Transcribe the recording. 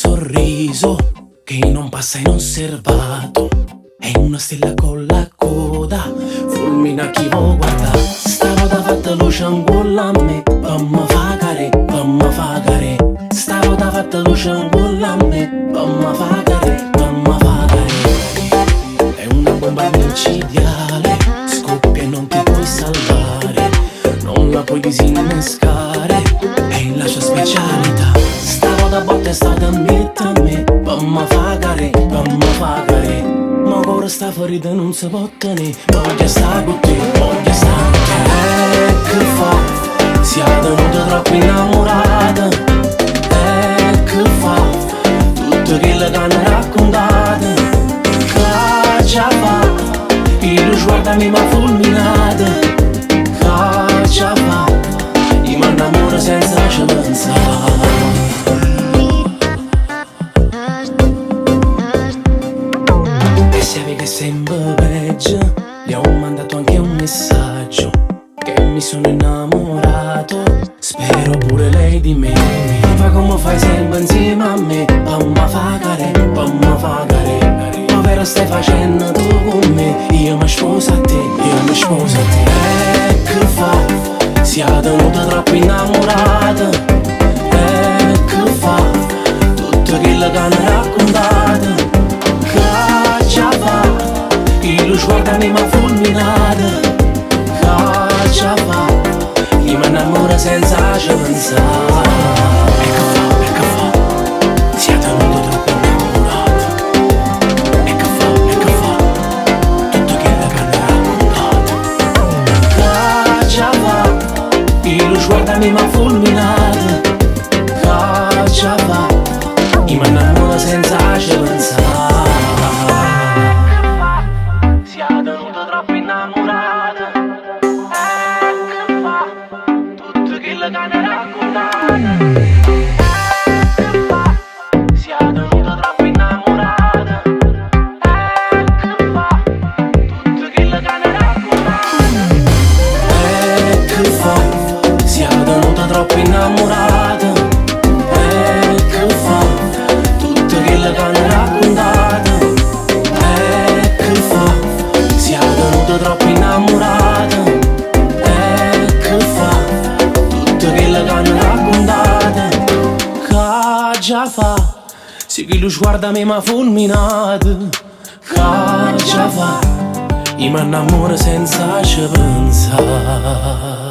sorriso che non passa inosservato. È una stella con la coda, fulmina chi vuoi guarda. Stavo da fatta luce ancora a me, pamma fagare, pamma fagare. Stavo da fatta luce ancora a me, pamma fagare, pamma fagare. È una bomba micidiale, scoppia e non ti puoi salvare, non la puoi disinnescare, è la sua specialità. Stavo da botte e sta da metà a me, pamma fagare, pamma fagare. Ma ora sta fuori da non si può tenere, voglio sta con te, voglio sta con te. Che fa? Si è tenuta troppo innamorata. Che fa? Tutto quello che hanno raccontato. Che già fa? Io lo guardami ma fulminata. Che già fa? Io mi innamoro senza ci pensare. Che sembra peggio, gli ho mandato anche un messaggio che mi sono innamorato, spero pure lei di me. Fa come fai sempre insieme a me, pamma fagare, pamma fagare. Ma vero stai facendo tu con me, io mi sposo a te, io mi sposo a te. Che fa? Si è tenuta troppo innamorata. Che fa? Tutto quello che hanno raccontato. Che già fa? Io lo guardami ma fulminata. Che già fa? Io mi innamoro senza ci pensare. E che fa? Si è tenuto troppo innamorato. E che fa? Tutto quello che hanno raccontato. Che già fa? Io lo guardami ma fulminata. Che già fa? Io mi innamoro senza ci pensare. Troppo innamorata. Che fa? Tutto quello che hanno raccontato. Che fa? Si è tenuta troppo innamorata. Che fa? Tutto quello che hanno raccontato. Che fa? Si è tenuta troppo innamorata. Che fa? Tutto quello che hanno raccontato. Che fa? Si è tenuta troppo innamorata. Che fa? Tutto quello che hanno raccontato. Che già fa? Sì che lo sguarda me m'ha fulminato. Che già fa? Io mi innamoro senza ci pensare.